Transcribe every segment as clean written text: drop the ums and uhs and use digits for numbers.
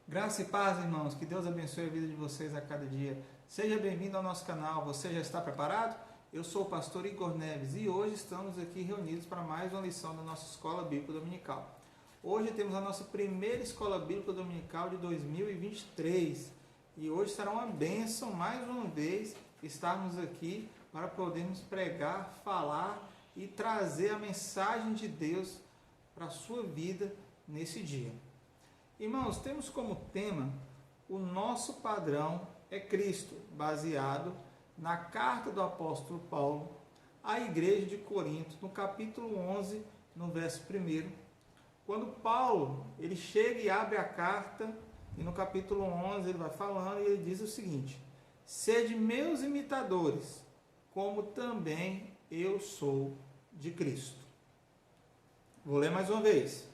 Graça e paz, irmãos. Que Deus abençoe a vida de vocês a cada dia. Seja bem-vindo ao nosso canal. Você já está preparado? Eu sou o pastor Igor Neves e hoje estamos aqui reunidos para mais uma lição da nossa Escola Bíblica Dominical. Hoje temos a nossa primeira Escola Bíblica Dominical de 2023 e hoje será uma bênção, mais uma vez, estarmos aqui para podermos pregar, falar e trazer a mensagem de Deus para a sua vida nesse dia. Irmãos, temos como tema o nosso padrão é Cristo, baseado na carta do apóstolo Paulo à igreja de Corinto, no capítulo 11, no verso 1. Quando Paulo ele chega e abre a carta, e no capítulo 11 ele vai falando e ele diz o seguinte: sede meus imitadores, como também eu sou de Cristo. Vou ler mais uma vez.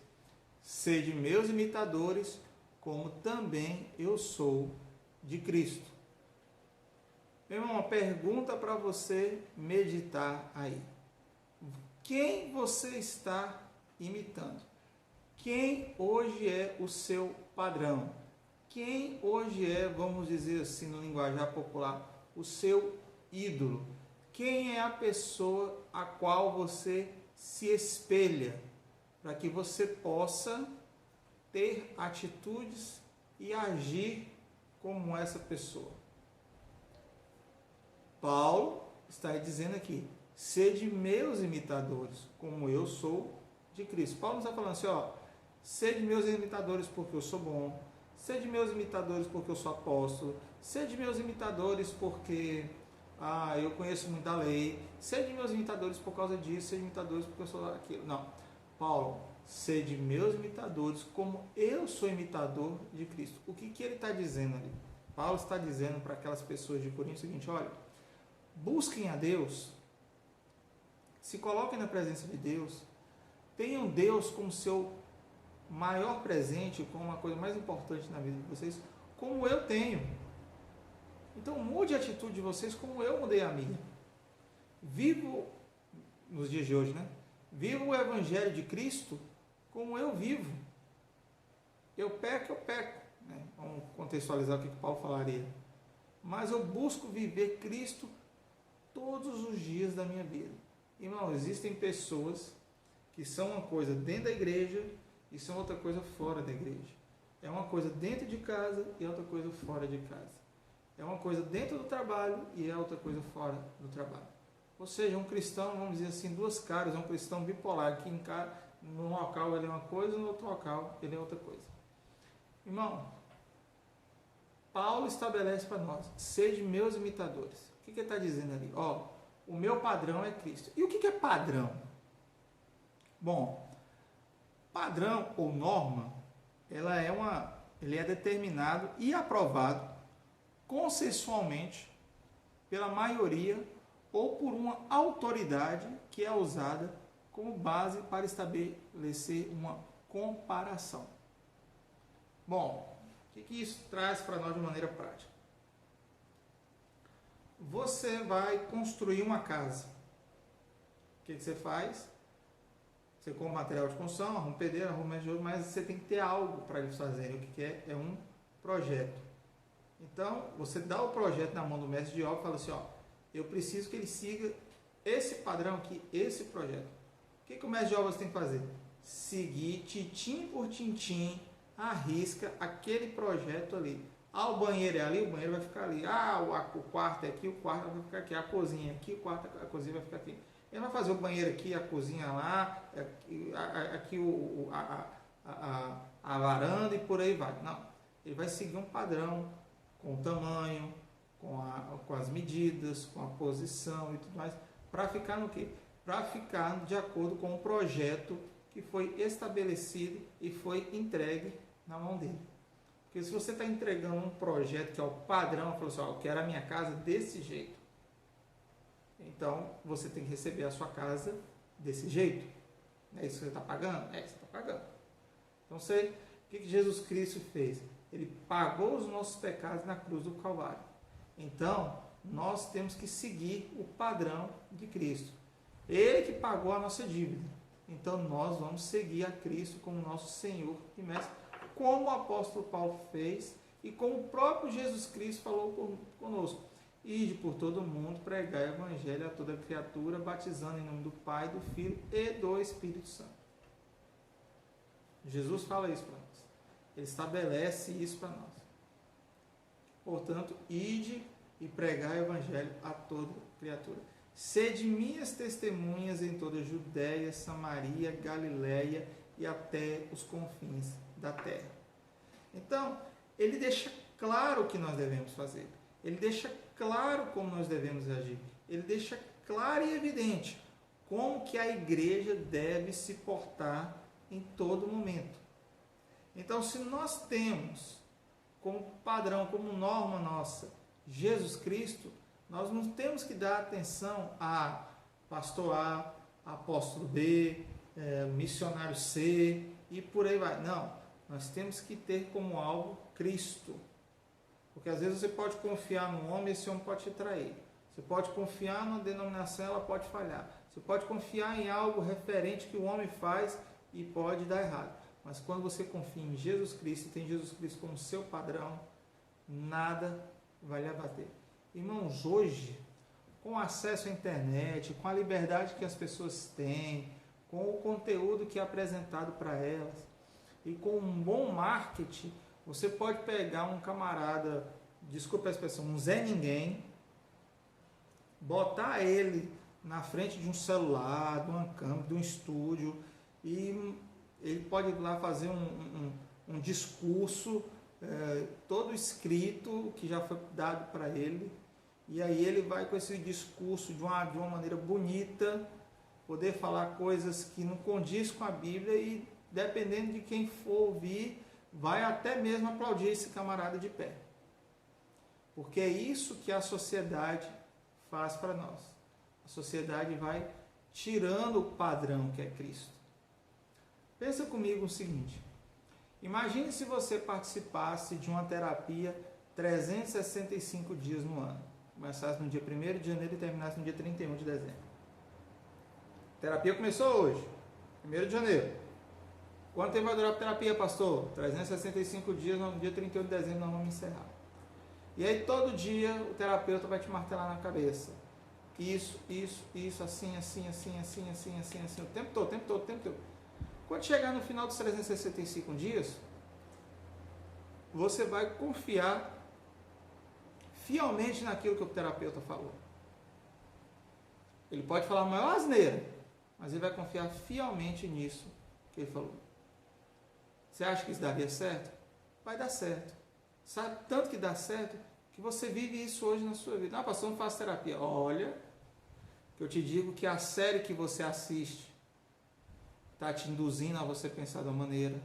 Sede meus imitadores, como também eu sou de Cristo. Meu irmão, uma pergunta para você meditar aí. Quem você está imitando? Quem hoje é o seu padrão? Quem hoje é, vamos dizer assim, no linguajar popular, o seu ídolo? Quem é a pessoa a qual você se espelha? Para que você possa ter atitudes e agir como essa pessoa. Paulo está dizendo aqui: sede meus imitadores, como eu sou de Cristo. Paulo está falando assim, sede meus imitadores porque eu sou bom, sede meus imitadores porque eu sou apóstolo, sede meus imitadores porque eu conheço muito da lei, sede meus imitadores por causa disso, sede imitadores porque eu sou aquilo. Não. Paulo, sede meus imitadores, como eu sou imitador de Cristo. O que ele está dizendo ali? Paulo está dizendo para aquelas pessoas de Corinto o seguinte: olha, busquem a Deus, se coloquem na presença de Deus, tenham Deus como seu maior presente, como uma coisa mais importante na vida de vocês, como eu tenho. Então mude a atitude de vocês como eu mudei a minha. Vivo, nos dias de hoje, né? Vivo o Evangelho de Cristo como eu vivo. Eu peco. Né? Vamos contextualizar o que Paulo falaria. Mas eu busco viver Cristo todos os dias da minha vida. Irmão, existem pessoas que são uma coisa dentro da igreja e são outra coisa fora da igreja. É uma coisa dentro de casa e outra coisa fora de casa. É uma coisa dentro do trabalho e é outra coisa fora do trabalho. Ou seja, um cristão, vamos dizer assim, duas caras, um cristão bipolar, que num local ele é uma coisa, no outro local ele é outra coisa. Irmão, Paulo estabelece para nós: sede meus imitadores. O que ele está dizendo ali? O meu padrão é Cristo. E o que é padrão? Bom, padrão ou norma, ele é determinado e aprovado consensualmente pela maioria ou por uma autoridade que é usada como base para estabelecer uma comparação. Bom, o que isso traz para nós de maneira prática? Você vai construir uma casa. O que você faz? Você compra material de construção, arruma pedreiro, arruma tijolo, mas você tem que ter algo para eles fazerem. O que é? É um projeto. Então, você dá o projeto na mão do mestre de obra e fala assim, eu preciso que ele siga esse padrão aqui, esse projeto. O que o mestre de obras tem que fazer? Seguir tintim por tintim, à risca, aquele projeto ali. O banheiro é ali, o banheiro vai ficar ali. O quarto é aqui, o quarto vai ficar aqui. A cozinha é aqui, a cozinha vai ficar aqui. Ele vai fazer o banheiro aqui, a cozinha lá, aqui a varanda e por aí vai. Não, ele vai seguir um padrão com o tamanho, com as medidas, com a posição e tudo mais, para ficar no quê? Para ficar de acordo com o projeto que foi estabelecido e foi entregue na mão dele. Porque se você está entregando um projeto que é o padrão, falou assim, eu quero a minha casa desse jeito, então você tem que receber a sua casa desse jeito. É isso que você está pagando? Você está pagando. Então, o que Jesus Cristo fez? Ele pagou os nossos pecados na cruz do Calvário. Então, nós temos que seguir o padrão de Cristo. Ele que pagou a nossa dívida. Então, nós vamos seguir a Cristo como nosso Senhor e Mestre como o apóstolo Paulo fez e como o próprio Jesus Cristo falou conosco. Ide por todo mundo, pregar o evangelho a toda criatura, batizando em nome do Pai, do Filho e do Espírito Santo. Jesus fala isso para nós. Ele estabelece isso para nós. Portanto, ide e pregai o evangelho a toda criatura. Sede minhas testemunhas em toda a Judéia, Samaria, Galiléia e até os confins da terra. Então, ele deixa claro o que nós devemos fazer. Ele deixa claro como nós devemos agir. Ele deixa claro e evidente como que a igreja deve se portar em todo momento. Então, se nós temos como padrão, como norma nossa, Jesus Cristo, nós não temos que dar atenção a pastor A, apóstolo B, missionário C e por aí vai. Não, nós temos que ter como alvo Cristo. Porque às vezes você pode confiar no homem e esse homem pode te trair. Você pode confiar numa denominação, ela pode falhar. Você pode confiar em algo referente que o homem faz e pode dar errado. Mas quando você confia em Jesus Cristo e tem Jesus Cristo como seu padrão, nada vai lhe abater. Irmãos, hoje, com acesso à internet, com a liberdade que as pessoas têm, com o conteúdo que é apresentado para elas e com um bom marketing, você pode pegar um camarada, desculpa a expressão, um Zé Ninguém, botar ele na frente de um celular, de uma câmera, de um estúdio, e ele pode ir lá fazer um discurso todo escrito, que já foi dado para ele, e aí ele vai com esse discurso de uma maneira bonita, poder falar coisas que não condiz com a Bíblia e, dependendo de quem for ouvir, vai até mesmo aplaudir esse camarada de pé. Porque é isso que a sociedade faz para nós. A sociedade vai tirando o padrão que é Cristo. Pensa comigo o seguinte. Imagine se você participasse de uma terapia 365 dias no ano. Começasse no dia 1º de janeiro e terminasse no dia 31 de dezembro. A terapia começou hoje, 1º de janeiro. Quanto tempo vai durar a terapia, pastor? 365 dias, no dia 31 de dezembro nós vamos encerrar. E aí todo dia o terapeuta vai te martelar na cabeça. Isso, assim, o tempo todo. Quando chegar no final dos 365 dias, você vai confiar fielmente naquilo que o terapeuta falou. Ele pode falar a maior asneira, mas ele vai confiar fielmente nisso que ele falou. Você acha que isso daria certo? Vai dar certo. Sabe tanto que dá certo que você vive isso hoje na sua vida. Ah, pastor, não faço terapia. Olha, que eu te digo que a série que você assiste está te induzindo a você pensar de uma maneira.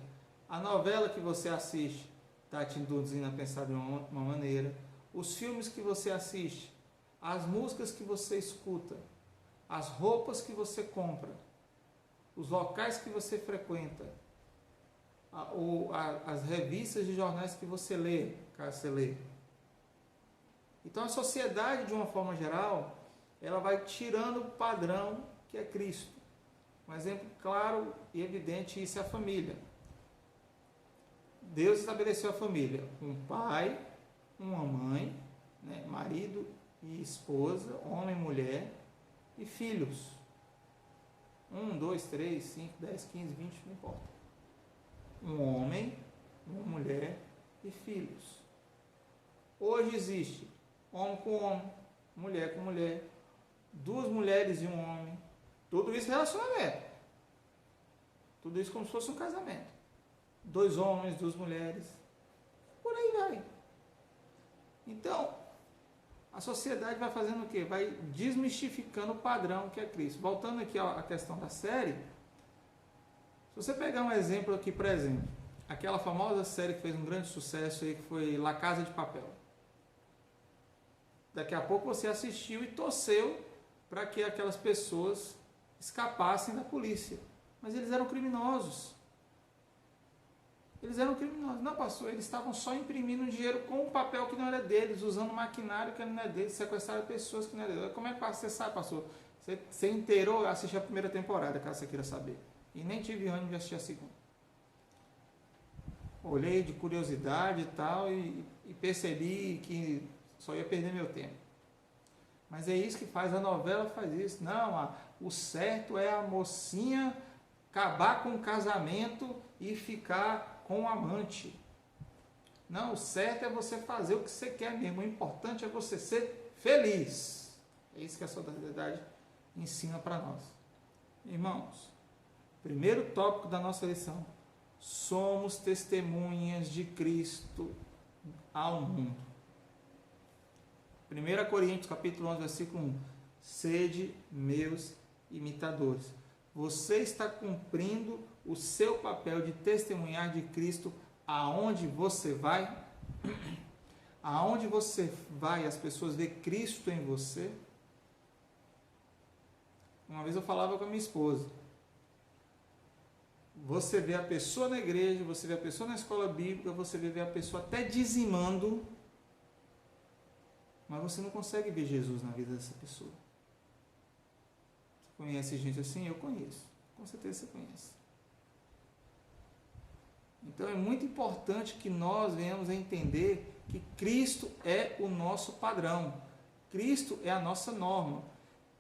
A novela que você assiste está te induzindo a pensar de uma maneira. Os filmes que você assiste, as músicas que você escuta, as roupas que você compra, os locais que você frequenta, as revistas e jornais que você lê, caso você lê. Então a sociedade, de uma forma geral, ela vai tirando o padrão que é Cristo. Um exemplo claro e evidente, isso é a família. Deus estabeleceu a família, um pai, uma mãe, né, marido e esposa, homem e mulher, e filhos. 1, 2, 3, 5, 10, 15, 20, não importa. Um homem, uma mulher e filhos. Hoje existe homem com homem, mulher com mulher, 2 mulheres e um homem. Tudo isso é relacionamento. Tudo isso como se fosse um casamento. 2 homens, 2 mulheres. Por aí vai. Então, a sociedade vai fazendo o quê? Vai desmistificando o padrão que é Cristo. Voltando aqui à questão da série, se você pegar um exemplo aqui, por exemplo, aquela famosa série que fez um grande sucesso aí, que foi La Casa de Papel. Daqui a pouco você assistiu e torceu para que aquelas pessoas escapassem da polícia. Mas eles eram criminosos. Não, pastor, eles estavam só imprimindo dinheiro com um papel que não era deles, usando maquinário que não é deles, sequestraram pessoas que não é deles. Como é que você sabe, pastor? Você inteirou, assiste a primeira temporada, caso você queira saber. E nem tive ânimo de assistir a segunda. olhei de curiosidade e tal, e percebi que só ia perder meu tempo. Mas é isso que faz, a novela faz isso. Não, o certo é a mocinha acabar com o casamento e ficar com o amante. Não, o certo é você fazer o que você quer mesmo. O importante é você ser feliz. É isso que a sociedade ensina para nós. Irmãos, primeiro tópico da nossa lição. Somos testemunhas de Cristo ao mundo. 1 Coríntios capítulo 11, versículo 1. Sede meus imitadores. Você está cumprindo o seu papel de testemunhar de Cristo aonde você vai? Aonde você vai, as pessoas veem Cristo em você? Uma vez eu falava com a minha esposa. Você vê a pessoa na igreja, você vê a pessoa na escola bíblica, você vê a pessoa até dizimando, mas você não consegue ver Jesus na vida dessa pessoa. Você conhece gente assim? Eu conheço. Com certeza você conhece. Então é muito importante que nós venhamos a entender que Cristo é o nosso padrão. Cristo é a nossa norma.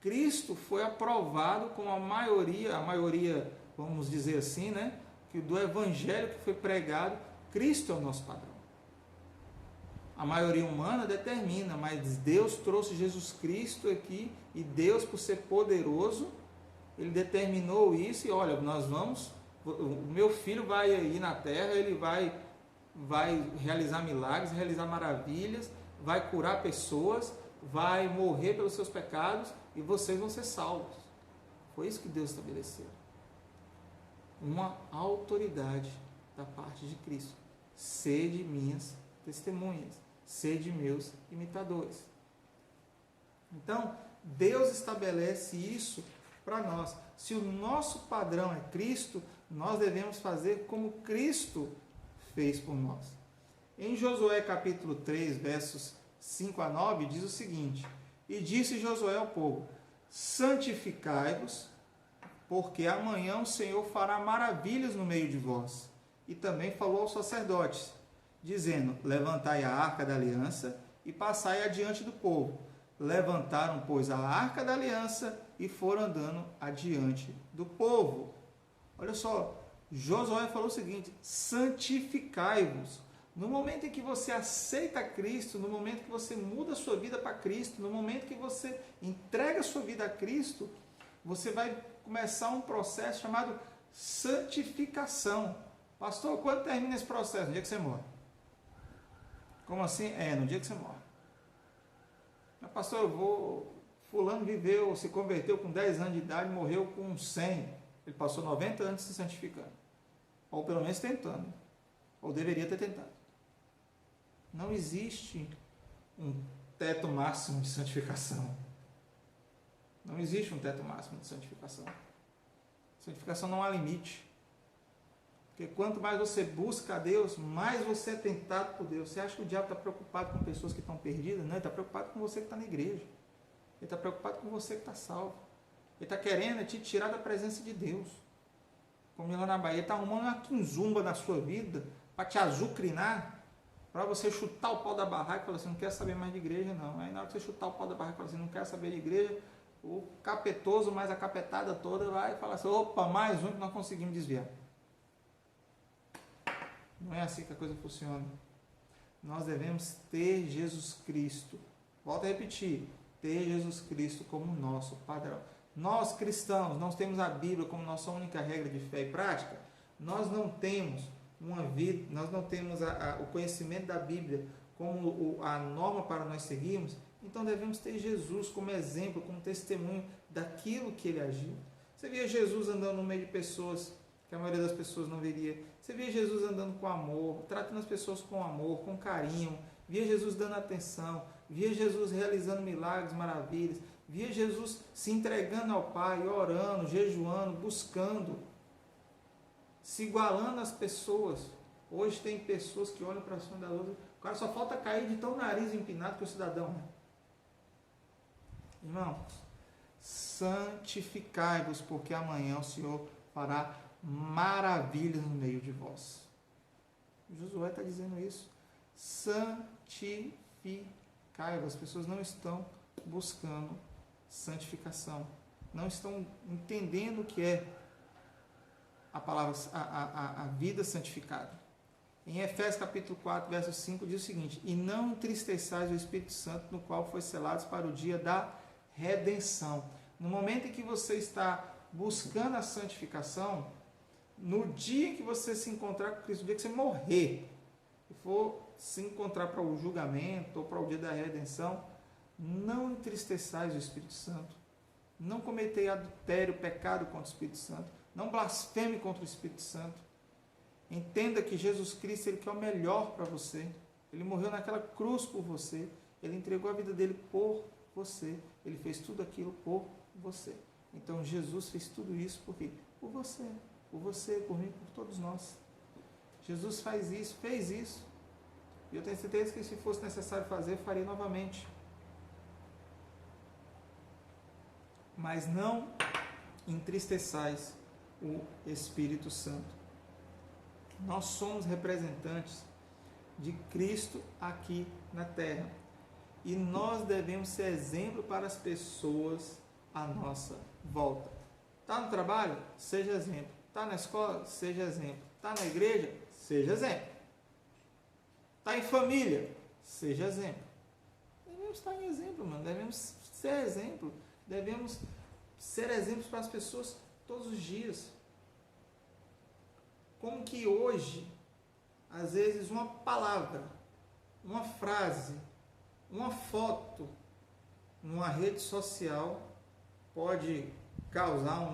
Cristo foi aprovado com a maioria, vamos dizer assim, né? Que do evangelho que foi pregado, Cristo é o nosso padrão. A maioria humana determina, mas Deus trouxe Jesus Cristo aqui, e Deus, por ser poderoso, Ele determinou isso, e olha, o meu filho vai ir na terra, ele vai realizar milagres, realizar maravilhas, vai curar pessoas, vai morrer pelos seus pecados, e vocês vão ser salvos. Foi isso que Deus estabeleceu. Uma autoridade da parte de Cristo. Sede minhas testemunhas, sede meus imitadores. Então, Deus estabelece isso para nós. Se o nosso padrão é Cristo, nós devemos fazer como Cristo fez por nós. Em Josué capítulo 3, versos 5 a 9, diz o seguinte: E disse Josué ao povo: Santificai-vos, porque amanhã o Senhor fará maravilhas no meio de vós. E também falou aos sacerdotes, dizendo: Levantai a arca da aliança e passai adiante do povo. Levantaram, pois, a arca da aliança e foram andando adiante do povo. Olha só, Josué falou o seguinte: santificai-vos. No momento em que você aceita Cristo, no momento que você muda a sua vida para Cristo, no momento que você entrega a sua vida a Cristo, você vai começar um processo chamado santificação. Pastor, quando termina esse processo? No dia que você morre. Como assim? No dia que você morre. Mas, pastor, fulano viveu, se converteu com 10 anos de idade, morreu com 100. Ele passou 90 anos se santificando. Ou pelo menos tentando. Ou deveria ter tentado. Não existe um teto máximo de santificação. Não existe um teto máximo de santificação. Santificação não há limite. Porque quanto mais você busca a Deus, mais você é tentado por Deus. Você acha que o diabo está preocupado com pessoas que estão perdidas? Não, ele está preocupado com você que está na igreja. Ele está preocupado com você que está salvo. Ele está querendo te tirar da presença de Deus. Como lá na Bahia, ele está arrumando uma quinzumba na sua vida para te azucrinar, para você chutar o pau da barraca e falar assim: não quer saber mais de igreja, não. Aí na hora que você chutar o pau da barraca e falar assim: não quer saber de igreja, o capetoso mais a capetada toda vai falar assim: opa, mais um que nós conseguimos desviar. Não é assim que a coisa funciona. Nós devemos ter Jesus Cristo. Volto a repetir: ter Jesus Cristo como nosso padrão. Nós cristãos, nós temos a Bíblia como nossa única regra de fé e prática. Nós não temos uma vida, nós não temos o conhecimento da Bíblia como a norma para nós seguirmos. Então devemos ter Jesus como exemplo, como testemunho daquilo que ele agiu. Você via Jesus andando no meio de pessoas que a maioria das pessoas não veria. Você via Jesus andando com amor, tratando as pessoas com amor, com carinho. Via Jesus dando atenção. Via Jesus realizando milagres, maravilhas. Via Jesus se entregando ao Pai, orando, jejuando, buscando, se igualando às pessoas. Hoje tem pessoas que olham para cima da outra, o cara só falta cair de tão nariz empinado que o cidadão é. Irmãos, santificai-vos, porque amanhã o Senhor fará maravilhas no meio de vós. Josué está dizendo isso. Santificai-vos. As pessoas não estão buscando santificação. Não estão entendendo o que é a palavra, a vida santificada. Em Efésios capítulo 4, verso 5, diz o seguinte: e não entristeçais o Espírito Santo, no qual foi selados para o dia da redenção. No momento em que você está buscando a santificação, no dia em que você se encontrar com Cristo, no dia que você morrer, e for se encontrar para o julgamento ou para o dia da redenção, não entristeçais o Espírito Santo, não cometei adultério, pecado contra o Espírito Santo, não blasfeme contra o Espírito Santo. Entenda que Jesus Cristo, Ele quer o melhor para você. Ele morreu naquela cruz por você. Ele entregou a vida dele por você. Ele fez tudo aquilo por você. Então Jesus fez tudo isso por quê? Por você, por mim, por todos nós. Jesus fez isso. E eu tenho certeza que se fosse necessário fazer, faria novamente. Mas não entristeçais o Espírito Santo. Nós somos representantes de Cristo aqui na terra. E nós devemos ser exemplo para as pessoas à nossa volta. Está no trabalho? Seja exemplo. Está na escola? Seja exemplo. Está na igreja? Seja exemplo. Está em família? Seja exemplo. Devemos estar em exemplo, mano. Devemos ser exemplo. Devemos ser exemplos para as pessoas todos os dias. Como que hoje, às vezes, uma palavra, uma frase, uma foto, numa rede social pode causar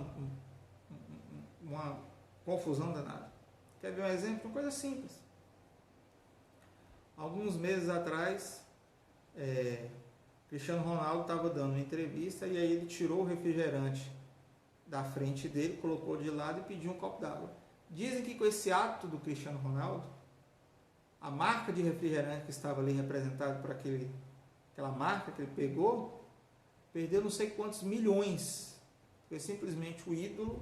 uma confusão danada. Quer ver um exemplo? Uma coisa simples. Alguns meses atrás, Cristiano Ronaldo estava dando uma entrevista e aí ele tirou o refrigerante da frente dele, colocou de lado e pediu um copo d'água. Dizem que com esse ato do Cristiano Ronaldo, a marca de refrigerante que estava ali representada por aquela marca que ele pegou, perdeu não sei quantos milhões. Foi simplesmente o ídolo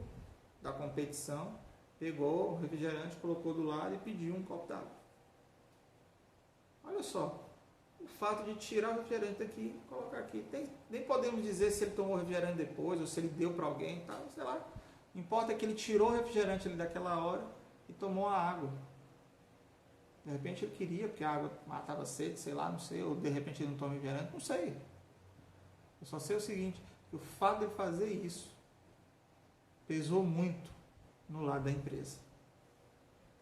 da competição, pegou o refrigerante, colocou do lado e pediu um copo d'água. Olha só, o fato de tirar o refrigerante daqui e colocar aqui. Nem podemos dizer se ele tomou o refrigerante depois ou se ele deu para alguém, tá? Sei lá. Importa que ele tirou o refrigerante ali daquela hora e tomou a água. De repente ele queria, porque a água matava a sede, sei lá, não sei, ou de repente ele não toma refrigerante, não sei. Eu só sei o seguinte, que o fato de ele fazer isso pesou muito no lado da empresa.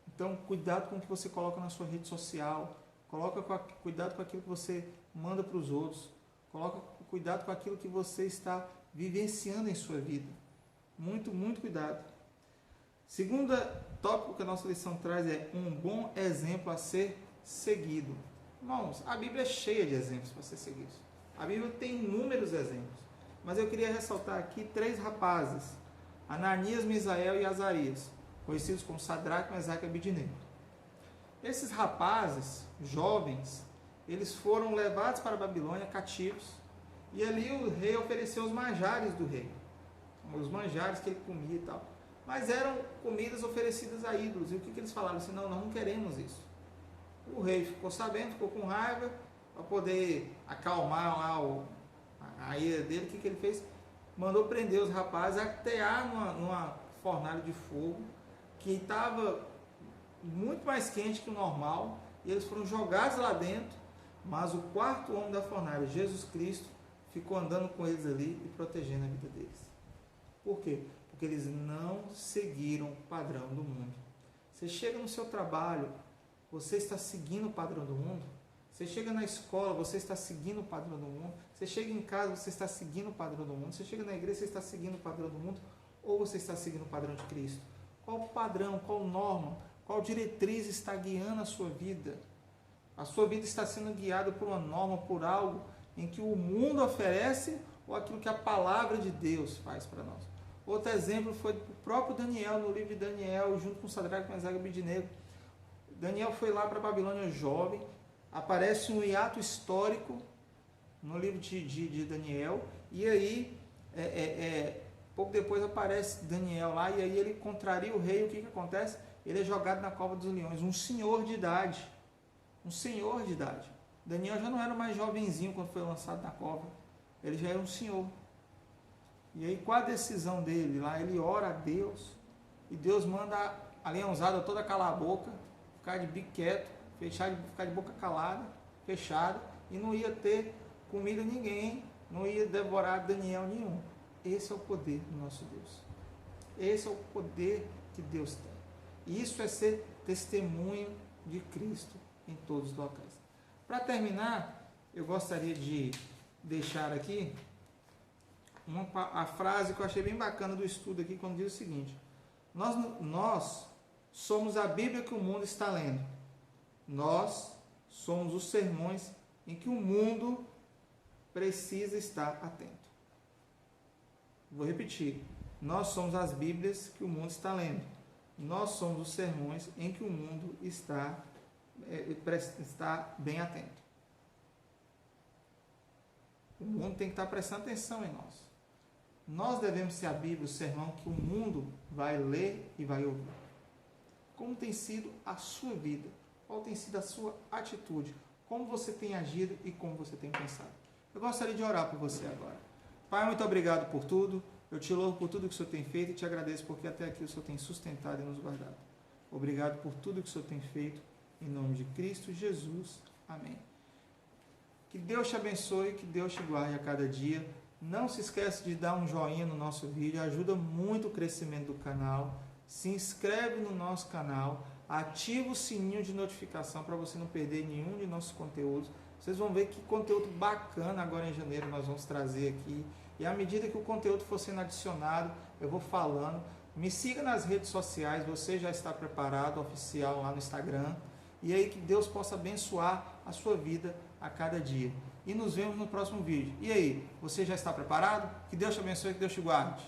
Então, cuidado com o que você coloca na sua rede social, cuidado com aquilo que você manda para os outros, cuidado com aquilo que você está vivenciando em sua vida. Muito, muito cuidado. Segundo tópico que a nossa lição traz é um bom exemplo a ser seguido. Irmãos, a Bíblia é cheia de exemplos para ser seguidos. A Bíblia tem inúmeros exemplos. Mas eu queria ressaltar aqui 3 rapazes, Ananias, Misael e Azarias, conhecidos como Sadraque, Mesaque e Abednego. Esses rapazes, jovens, eles foram levados para a Babilônia cativos, e ali o rei ofereceu os manjares do rei. Os manjares que ele comia e tal. Mas eram comidas oferecidas a ídolos. E o que eles falaram? Assim, não, nós não queremos isso. O rei ficou sabendo, ficou com raiva, para poder acalmar lá a ira dele. O que ele fez? Mandou prender os rapazes, atear numa fornalha de fogo, que estava muito mais quente que o normal. E eles foram jogados lá dentro. Mas o 4º homem da fornalha, Jesus Cristo, ficou andando com eles ali e protegendo a vida deles. Por quê? Porque eles não seguiram o padrão do mundo. Você chega no seu trabalho, você está seguindo o padrão do mundo? Você chega na escola, você está seguindo o padrão do mundo? Você chega em casa, você está seguindo o padrão do mundo? Você chega na igreja, você está seguindo o padrão do mundo? Ou você está seguindo o padrão de Cristo? Qual padrão, qual norma, qual diretriz está guiando a sua vida? A sua vida está sendo guiada por uma norma, por algo em que o mundo oferece ou aquilo que a palavra de Deus faz para nós? Outro exemplo foi o próprio Daniel, no livro de Daniel, junto com Sadraque, Mesaque e Abednego. Daniel foi lá para a Babilônia jovem, aparece um hiato histórico no livro de Daniel, e aí, pouco depois aparece Daniel lá, e aí ele contraria o rei, o que acontece? ele é jogado na cova dos leões, um senhor de idade. Um senhor de idade. Daniel já não era mais jovenzinho quando foi lançado na cova. Ele já era um senhor. E aí, com a decisão dele lá, ele ora a Deus. E Deus manda a leãozada toda calar a boca, ficar de bico quieto, ficar de boca calada, fechada. E não ia ter comida ninguém, não ia devorar Daniel nenhum. Esse é o poder do nosso Deus. Esse é o poder que Deus tem. Isso é ser testemunho de Cristo em todos os locais. Para terminar, eu gostaria de deixar aqui a frase que eu achei bem bacana do estudo aqui, quando diz o seguinte: nós somos a Bíblia que o mundo está lendo. Nós somos os sermões em que o mundo precisa estar atento. Vou repetir. Nós somos as Bíblias que o mundo está lendo. Nós somos os sermões em que o mundo está bem atento. O mundo tem que estar prestando atenção em nós. Nós devemos ser a Bíblia, o sermão que o mundo vai ler e vai ouvir. Como tem sido a sua vida? Qual tem sido a sua atitude? Como você tem agido e como você tem pensado? Eu gostaria de orar por você agora. Pai, muito obrigado por tudo. Eu te louvo por tudo que o Senhor tem feito e te agradeço porque até aqui o Senhor tem sustentado e nos guardado. Obrigado por tudo que o Senhor tem feito. Em nome de Cristo Jesus. Amém. Que Deus te abençoe, que Deus te guarde a cada dia. Não se esqueça de dar um joinha no nosso vídeo, ajuda muito o crescimento do canal. Se inscreve no nosso canal, ativa o sininho de notificação para você não perder nenhum de nossos conteúdos. Vocês vão ver que conteúdo bacana agora em janeiro nós vamos trazer aqui. E à medida que o conteúdo for sendo adicionado, eu vou falando. Me siga nas redes sociais, você já está preparado, oficial lá no Instagram. E aí que Deus possa abençoar a sua vida a cada dia. E nos vemos no próximo vídeo. E aí, você já está preparado? Que Deus te abençoe, que Deus te guarde.